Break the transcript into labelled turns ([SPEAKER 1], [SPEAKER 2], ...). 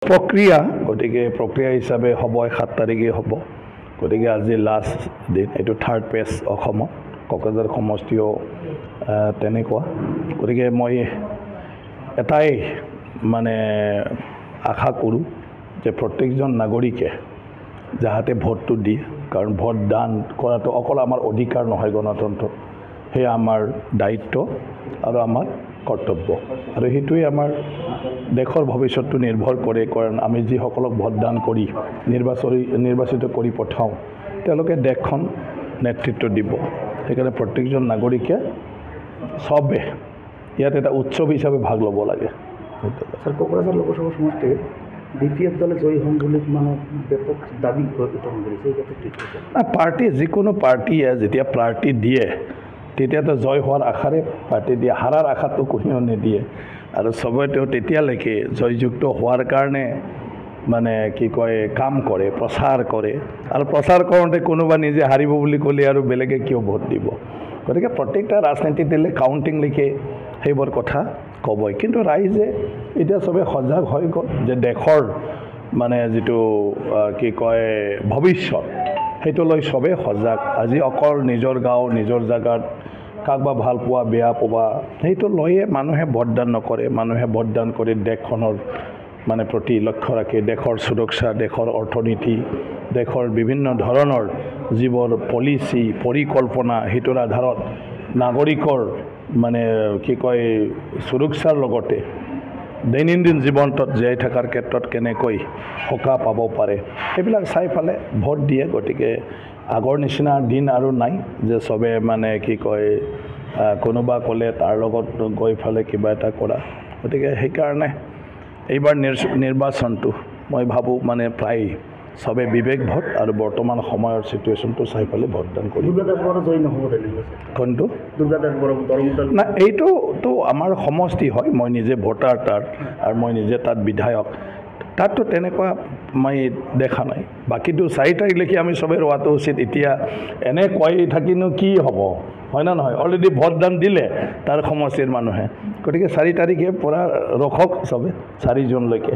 [SPEAKER 1] প্ৰক্ৰিয়া গতিকে প্ৰক্ৰিয়া হিচাপে হ'ব 7 তাৰিখে হ'ব গতিকে আজি লাষ্ট দিন এইটো থাৰ্ড পেজ অসমত কোকৰাঝাৰ সমষ্টিও তেনেকুৱা গতিকে মই এটাই মানে আশা কৰোঁ যে প্ৰত্যেকজন নাগৰিকে যাহাতে ভোটটো দিয়ে কাৰণ ভোট দান কৰাটো অকল আমাৰ অধিকাৰ নহয় গণতন্ত্ৰত সেয়া আমাৰ দায়িত্ব আৰু আমাৰ কৰ্তব্য আৰু সেইটোৱে আমাৰ দেশৰ ভৱিষ্যতটো নিৰ্ভৰ কৰে কাৰণ আমি যিসকলক ভোটদান কৰি নিৰ্বাচিত কৰি পঠাওঁ তেওঁলোকে দেশখন নেতৃত্ব দিব সেইকাৰণে প্ৰত্যেকজন নাগৰিকে সবে ইয়াত এটা উৎসৱ হিচাপে ভাগ ল'ব লাগে
[SPEAKER 2] স্যার কোকরাঝার লোকসভা সমষ্টির বিপিএফ দলে জয়ী হম বলে মানে ব্যাপক দাবি উত্থাপন করেছে এই ক্ষেত্রে
[SPEAKER 1] না পাৰ্টি যিকোনো পাৰ্টিয়ে যেতিয়া পাৰ্টি দিয়ে তেতিয়াতো জয় হোৱাৰ আশাৰে পাৰ্টি দিয়ে হাৰাৰ আশাটো কোনেও নিদিয়ে আৰু সবেতো তেতিয়ালৈকে জয়যুক্ত হোৱাৰ কাৰণে মানে কি কয় কাম কৰে প্ৰচাৰ কৰে আৰু প্ৰচাৰ কৰোঁতে কোনোবা নিজে হাৰিব বুলি ক'লে আৰু বেলেগে কিয় ভোট দিব গতিকে প্ৰত্যেকটা ৰাজনীতিত দিলে কাউণ্টিং লিখে সেইবোৰ কথা ক'বই কিন্তু ৰাইজে এতিয়া সবে সজাগ হৈ গ'ল যে দেশৰ মানে যিটো কি কয় ভৱিষ্যত সেইটো লৈ সবে সজাগ আজি অকল নিজৰ গাঁও নিজৰ জাগাত কাকবা ভাল পোৱা বেয়া পোৱা সেইটো লৈয়ে মানুহে ভোটদান নকৰে মানুহে ভোটদান কৰি দেশখনৰ মানে প্ৰতি লক্ষ্য ৰাখে দেশৰ সুৰক্ষা দেশৰ অৰ্থনীতি দেশৰ বিভিন্ন ধৰণৰ যিবোৰ পলিচি পৰিকল্পনা সেইটোৰ আধাৰত নাগৰিকৰ মানে কি কয় সুৰক্ষাৰ লগতে দৈনন্দিন জীৱনটোত জীয়াই থকাৰ ক্ষেত্ৰত কেনেকৈ সকাহ পাব পাৰে সেইবিলাক চাই ফালে ভোট দিয়ে গতিকে আগৰ নিচিনা দিন আৰু নাই যে সবে মানে কি কয় কোনোবা ক'লে তাৰ লগত গৈ ফালে কিবা এটা কৰা গতিকে সেইকাৰণে এইবাৰ নিৰ্বাচনটো মই ভাবোঁ মানে প্ৰায় সবে বিবেক ভোট আৰু বৰ্তমান সময়ৰ সিচুৱেশ্যনটো চাই ফালে ভোটদান কৰি কোনটো না এইটোতো আমাৰ সমষ্টি হয় মই নিজে ভোটাৰ তাৰ আৰু মই নিজে তাত বিধায়ক তাততো তেনেকুৱা মই দেখা নাই বাকীটো 4 তাৰিখলৈকে আমি সবে ৰোৱাটো উচিত এতিয়া এনে কৈ থাকিনো কি হ'ব হয় না নহয় অলৰেডি ভোটদান দিলে তাৰ সমষ্টিৰ মানুহে গতিকে 4 তাৰিখে পৰা ৰখক সবে 4 জুনলৈকে